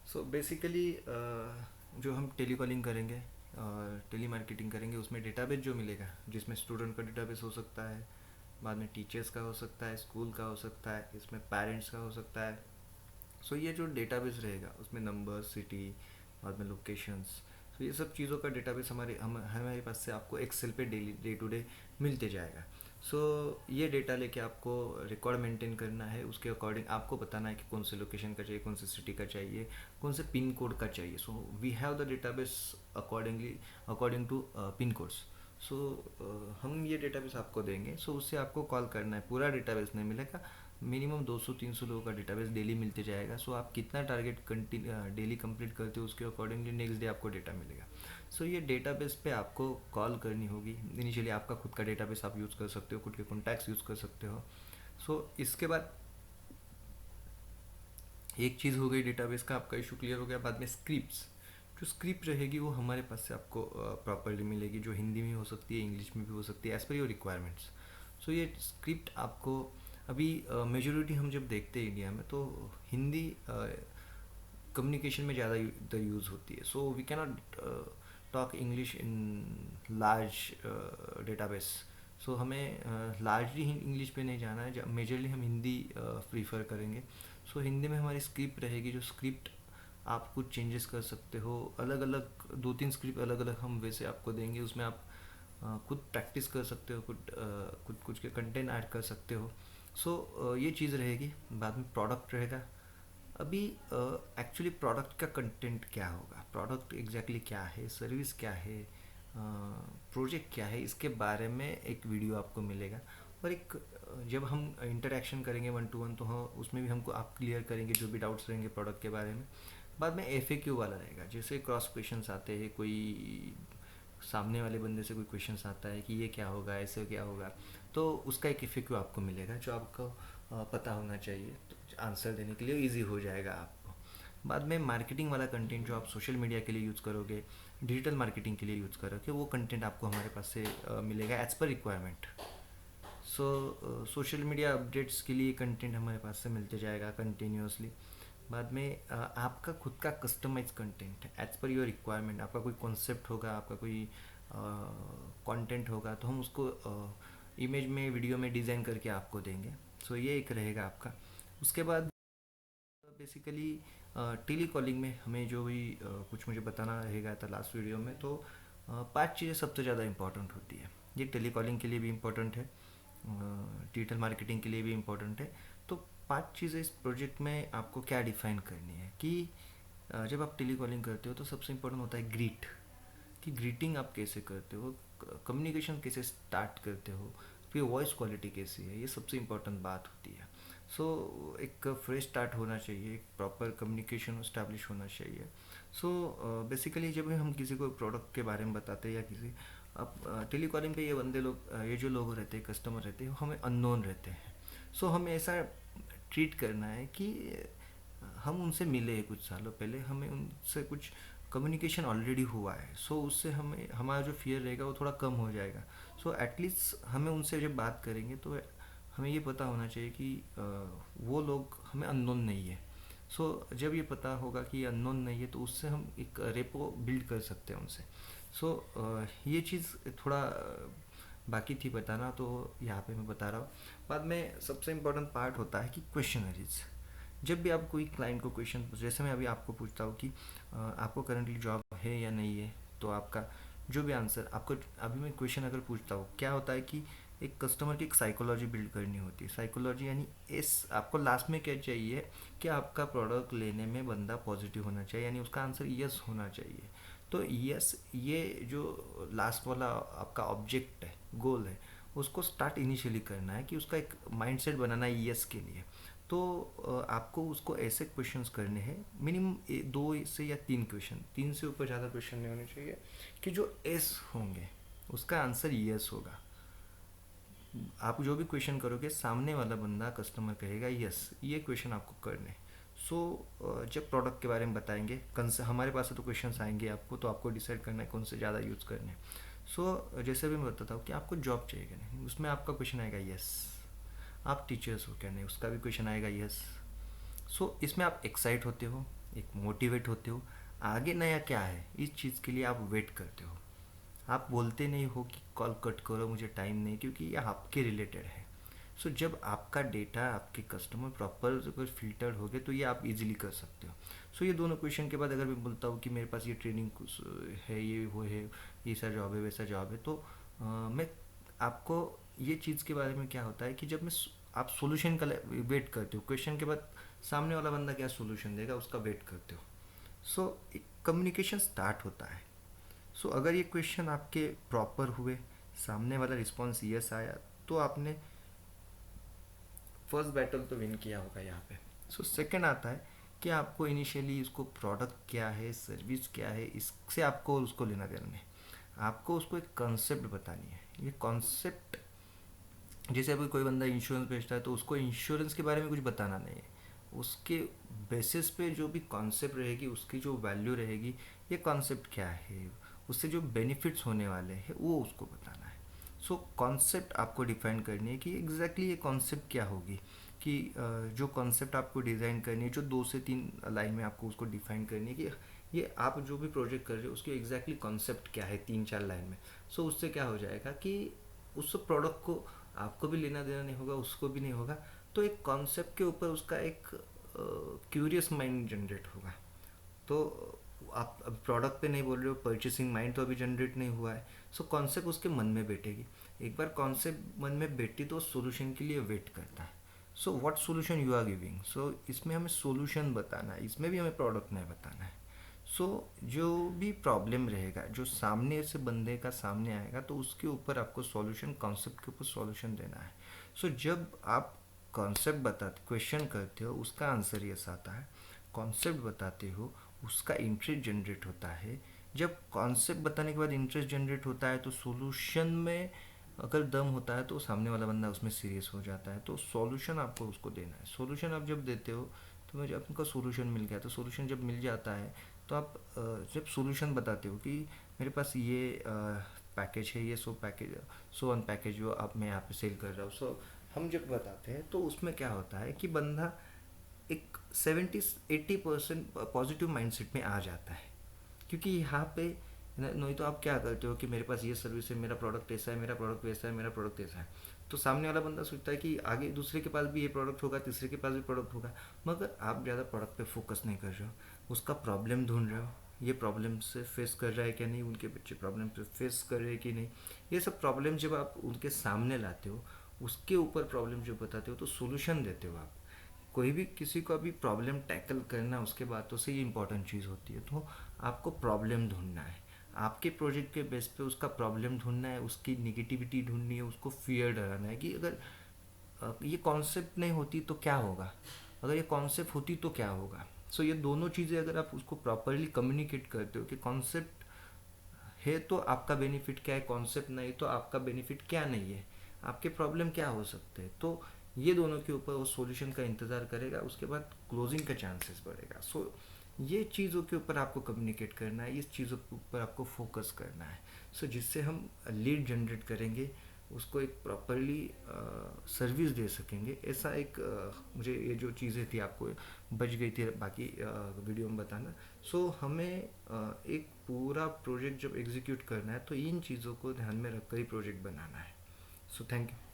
So basically जो हम telecalling करेंगे और टेली मार्केटिंग करेंगे उसमें डेटाबेस जो मिलेगा, जिसमें स्टूडेंट का डेटाबेस हो सकता है, बाद में टीचर्स का हो सकता है, स्कूल का हो सकता है, इसमें पेरेंट्स का हो सकता है। सो ये जो डेटाबेस रहेगा उसमें नंबर, सिटी, बाद में लोकेशंस, तो ये सब चीज़ों का डेटाबेस हमारे पास से आपको एक्सेल पे डेली डे टू डे मिलते जाएगा। सो ये डेटा लेके आपको रिकॉर्ड मेंटेन करना है, उसके अकॉर्डिंग आपको बताना है कि कौन से लोकेशन का चाहिए, कौन से सिटी का चाहिए, कौन से पिन कोड का चाहिए। So we have the database according to pin codes. So हम ये डेटाबेस आपको देंगे, सो उससे आपको कॉल करना है, पूरा डेटाबेस नहीं मिलेगा, मिनिमम 200-300 लोगों का डेटाबेस डेली मिलते जाएगा। सो आप कितना टारगेट डेली कंप्लीट करते हो उसके अकॉर्डिंगली नेक्स्ट डे आपको डेटा मिलेगा। सो ये डेटाबेस पे आपको कॉल करनी होगी। इनिशियली आपका खुद का डेटाबेस आप यूज़ कर सकते हो, खुद के कॉन्टैक्ट्स यूज़ कर सकते हो। सो इसके बाद एक चीज़ हो गई, डेटाबेस का आपका इशू क्लियर हो गया। बाद में स्क्रिप्ट्स, जो स्क्रिप्ट रहेगी वो हमारे पास से आपको प्रॉपरली मिलेगी, जो हिंदी में हो सकती है, इंग्लिश में भी हो सकती है, एज़ पर योर रिक्वायरमेंट्स। सो ये स्क्रिप्ट आपको अभी मेजोरिटी हम जब देखते हैं इंडिया में, तो हिंदी कम्युनिकेशन में ज़्यादा इधर यूज़ होती है। So we cannot talk English in large database. So हमें लार्जली इंग्लिश पे नहीं जाना है, मेजरली हम हिंदी प्रीफर करेंगे। सो हिंदी में हमारी स्क्रिप्ट रहेगी, जो स्क्रिप्ट आप कुछ चेंजेस कर सकते हो, अलग अलग 2-3 स्क्रिप्ट अलग अलग हम वैसे आपको देंगे, उसमें आप खुद प्रैक्टिस कर सकते हो, खुद कुछ के कंटेंट ऐड कर सकते हो। सो ये चीज़ रहेगी। बाद में प्रोडक्ट रहेगा। अभी एक्चुअली प्रोडक्ट का कंटेंट क्या होगा, प्रोडक्ट एग्जैक्टली क्या है, सर्विस क्या है, प्रोजेक्ट क्या है, इसके बारे में एक वीडियो आपको मिलेगा। और एक जब हम इंटरेक्शन करेंगे 1-to-1, तो हाँ उसमें भी हमको आप क्लियर करेंगे जो भी डाउट्स रहेंगे प्रोडक्ट के बारे में। बाद में FAQ वाला रहेगा, जैसे क्रॉस क्वेश्चंस आते हैं, कोई सामने वाले बंदे से कोई क्वेश्चंस आता है कि ये क्या होगा, ऐसे क्या होगा, तो उसका एक FAQ आपको मिलेगा जो आपको पता होना चाहिए, तो आंसर देने के लिए इजी हो जाएगा आपको। बाद में मार्केटिंग वाला कंटेंट जो आप सोशल मीडिया के लिए यूज़ करोगे, डिजिटल मार्केटिंग के लिए यूज़ करोगे, वो कंटेंट आपको हमारे पास से मिलेगा एज़ पर रिक्वायरमेंट। सो सोशल मीडिया अपडेट्स के लिए कंटेंट हमारे पास से मिलते जाएगा कंटिन्यूसली। बाद में आपका खुद का customize content as per your requirement, आपका कोई कॉन्सेप्ट होगा, आपका कोई कंटेंट होगा, तो हम उसको इमेज में, वीडियो में डिज़ाइन करके आपको देंगे। सो ये एक रहेगा आपका। उसके बाद बेसिकली टेली कॉलिंग में हमें जो भी कुछ मुझे बताना रहेगा था लास्ट वीडियो में, तो 5 चीज़ें सबसे ज़्यादा इंपॉर्टेंट होती है। ये टेली कॉलिंग के लिए भी इम्पोर्टेंट है, डिजिटल मार्केटिंग के लिए भी इम्पोर्टेंट है। तो 5 चीज़ें इस प्रोजेक्ट में आपको क्या डिफाइन करनी है कि जब आप टेली कॉलिंग करते हो तो सबसे इम्पोर्टेंट होता है ग्रीट, कि ग्रीटिंग आप कैसे करते हो, कम्युनिकेशन कैसे स्टार्ट करते हो, फिर वॉइस क्वालिटी कैसी है, ये सबसे इम्पोर्टेंट बात होती है। सो एक फ्रेश स्टार्ट होना चाहिए, एक प्रॉपर कम्युनिकेशन इस्टेब्लिश होना चाहिए। सो बेसिकली जब भी हम किसी को प्रोडक्ट के बारे में बताते हैं या किसी, अब टेली कॉलिंग पे ये बंदे लोग, ये जो लोग रहते हैं, कस्टमर रहते हैं, वो हमें अननोन रहते हैं। सो हमें ऐसा ट्रीट करना है कि हम उनसे मिले कुछ सालों पहले, हमें उनसे कुछ कम्युनिकेशन ऑलरेडी हुआ है। सो उससे हमें हमारा जो फियर रहेगा वो थोड़ा कम हो जाएगा। सो एटलीस्ट हमें उनसे जब बात करेंगे तो हमें ये पता होना चाहिए कि वो लोग हमें अननोन नहीं है। सो जब ये पता होगा कि अननोन नहीं है, तो उससे हम एक रेपो बिल्ड कर सकते हैं उनसे। सो ये चीज़ थोड़ा बाकी थी बताना, तो यहाँ पे मैं बता रहा हूँ। बाद में सबसे इम्पोर्टेंट पार्ट होता है कि क्वेश्चनरीज। जब भी आप कोई क्लाइंट को क्वेश्चन, जैसे मैं अभी आपको पूछता हूँ कि आपको करंटली जॉब है या नहीं है, तो आपका जो भी आंसर आपको, अभी मैं क्वेश्चन अगर पूछता हूँ, क्या होता है कि एक कस्टमर की एक साइकोलॉजी बिल्ड करनी होती है। साइकोलॉजी यानी इस आपको लास्ट में क्या चाहिए कि आपका प्रोडक्ट लेने में बंदा पॉजिटिव होना चाहिए, यानी उसका आंसर यस होना चाहिए। तो यस, ये जो लास्ट वाला आपका ऑब्जेक्ट है, गोल है, उसको स्टार्ट इनिशियली करना है कि उसका एक माइंडसेट बनाना है यस के लिए। तो आपको उसको ऐसे क्वेश्चंस करने हैं, मिनिमम 2 से या 3 क्वेश्चन, 3 से ऊपर ज़्यादा क्वेश्चन नहीं होने चाहिए, कि जो एस होंगे उसका आंसर यस होगा। आप जो भी क्वेश्चन करोगे, सामने वाला बंदा कस्टमर कहेगा यस, ये क्वेश्चन आपको करने। सो जब प्रोडक्ट के बारे में बताएंगे, कौन से हमारे पास तो क्वेश्चंस आएंगे आपको, तो आपको डिसाइड करना है कौन से ज़्यादा यूज़ करने। सो जैसे भी मैं बताता हूँ कि आपको जॉब चाहिए क्या नहीं, उसमें आपका क्वेश्चन आएगा यस। आप टीचर्स हो क्या नहीं, उसका भी क्वेश्चन आएगा यस। सो इसमें आप एक्साइट होते हो, एक मोटिवेट होते हो। आगे नया क्या है इस चीज़ के लिए आप वेट करते हो। आप बोलते नहीं हो कि कॉल कट करो मुझे टाइम नहीं, क्योंकि ये आपके रिलेटेड है। सो जब आपका डेटा आपके कस्टमर प्रॉपर अगर फिल्टर्ड हो गए तो ये आप इजीली कर सकते हो। सो ये दोनों क्वेश्चन के बाद अगर मैं बोलता हूँ कि मेरे पास ये ट्रेनिंग है, ये वो है, ये सा जॉब है वैसा जॉब है, तो मैं आपको ये चीज़ के बारे में क्या होता है कि जब मैं आप सॉल्यूशन का वेट करते हो, क्वेश्चन के बाद सामने वाला बंदा क्या सॉल्यूशन देगा उसका वेट करते हो। सो एक कम्युनिकेशन स्टार्ट होता है। सो अगर ये क्वेश्चन आपके प्रॉपर हुए, सामने वाला रिस्पॉन्स यस आया, तो आपने फर्स्ट बैटल तो विन किया होगा यहाँ पे। सो सेकंड आता है कि आपको इनिशियली इसको प्रोडक्ट क्या है, सर्विस क्या है, इससे आपको उसको लेना देना नहीं। आपको उसको एक कॉन्सेप्ट बतानी है। ये कॉन्सेप्ट, जैसे अभी कोई बंदा इंश्योरेंस बेचता है तो उसको इंश्योरेंस के बारे में कुछ बताना नहीं है। उसके बेसिस पे जो भी कॉन्सेप्ट रहेगी, उसकी जो वैल्यू रहेगी, ये कॉन्सेप्ट क्या है, उससे जो बेनिफिट्स होने वाले हैं वो उसको बताना है। सो कॉन्सेप्ट आपको डिफाइन करनी है कि एग्जैक्टली ये कॉन्सेप्ट क्या होगी। कि जो कॉन्सेप्ट आपको डिज़ाइन करनी है, जो 2 से 3 लाइन में आपको उसको डिफाइन करनी है कि ये आप जो भी प्रोजेक्ट कर रहे हो उसकी एग्जैक्टली कॉन्सेप्ट क्या है 3-4 लाइन में। सो उससे क्या हो जाएगा कि उस प्रोडक्ट को आपको भी लेना देना नहीं होगा, उसको भी नहीं होगा। तो एक कॉन्सेप्ट के ऊपर उसका एक क्यूरियस माइंड जनरेट होगा। तो आप अब प्रोडक्ट पे नहीं बोल रहे हो, परचेसिंग माइंड तो अभी जनरेट नहीं हुआ है। सो कॉन्सेप्ट उसके मन में बैठेगी। एक बार कॉन्सेप्ट मन में बैठी तो सोल्यूशन के लिए वेट करता है। So what solution you are giving. So इसमें हमें सोल्यूशन बताना है, इसमें भी हमें प्रोडक्ट नहीं बताना है। सो जो भी प्रॉब्लम रहेगा, जो सामने से बंदे का सामने आएगा, तो उसके ऊपर आपको सॉल्यूशन, कॉन्सेप्ट के ऊपर सॉल्यूशन देना है। सो जब आप कॉन्सेप्ट बताते, क्वेश्चन करते हो, उसका आंसर यस आता है। कॉन्सेप्ट बताते हो, उसका इंटरेस्ट जनरेट होता है। जब कॉन्सेप्ट बताने के बाद इंटरेस्ट जनरेट होता है तो सॉल्यूशन में अगर दम होता है तो सामने वाला बंदा उसमें सीरियस हो जाता है। तो सॉल्यूशन आपको उसको देना है। सॉल्यूशन आप जब देते हो तो मुझे आपका सॉल्यूशन मिल गया, तो सॉल्यूशन जब मिल जाता है तो आप जब सॉल्यूशन बताते हो कि मेरे पास ये पैकेज है, ये सो वन पैकेज जो आप मैं यहाँ पे सेल कर रहा हूँ। सो हम जब बताते हैं तो उसमें क्या होता है कि बंदा एक 70-80% पॉजिटिव माइंडसेट में आ जाता है। क्योंकि यहाँ पे नहीं तो आप क्या करते हो कि मेरे पास ये सर्विस है, मेरा प्रोडक्ट ऐसा है, मेरा प्रोडक्ट वैसा है, मेरा प्रोडक्ट ऐसा है। तो सामने वाला बंदा सोचता है कि आगे दूसरे के पास भी ये प्रोडक्ट होगा, तीसरे के पास भी प्रोडक्ट होगा। मगर आप ज़्यादा प्रोडक्ट पे फोकस नहीं कर रहे हो, उसका प्रॉब्लम ढूंढ रहे हो। ये प्रॉब्लम से फेस कर रहा है क्या नहीं, उनके बच्चे प्रॉब्लम से फेस कर रहे हैं कि नहीं। ये सब प्रॉब्लम जब आप उनके सामने लाते हो, उसके ऊपर प्रॉब्लम जो बताते हो तो सोल्यूशन देते हो आप। कोई भी किसी को अभी प्रॉब्लम टैकल करना उसके बातों से ही इम्पोर्टेंट चीज़ होती है। तो आपको प्रॉब्लम ढूंढना है, आपके प्रोजेक्ट के बेस पे उसका प्रॉब्लम ढूंढना है, उसकी निगेटिविटी ढूंढनी है, उसको फियर डराना है कि अगर ये कॉन्सेप्ट नहीं होती तो क्या होगा, अगर ये कॉन्सेप्ट होती तो क्या होगा। सो ये दोनों चीज़ें अगर आप उसको प्रॉपरली कम्युनिकेट करते हो कि कॉन्सेप्ट है तो आपका बेनिफिट क्या है, कॉन्सेप्ट नहीं तो आपका बेनिफिट क्या नहीं है, आपके प्रॉब्लम क्या हो सकते हैं, तो ये दोनों के ऊपर वो सॉल्यूशन का इंतज़ार करेगा। उसके बाद क्लोजिंग का चांसेस बढ़ेगा। सो ये चीज़ों के ऊपर आपको कम्युनिकेट करना है, इस चीज़ों के ऊपर आपको फोकस करना है। सो जिससे हम लीड जनरेट करेंगे, उसको एक प्रॉपरली सर्विस दे सकेंगे। ऐसा एक मुझे ये जो चीज़ें थी आपको बच गई थी बाकी वीडियो में बताना। सो हमें एक पूरा प्रोजेक्ट जब एग्जीक्यूट करना है तो इन चीज़ों को ध्यान में रखकर ही प्रोजेक्ट बनाना है। So thank you.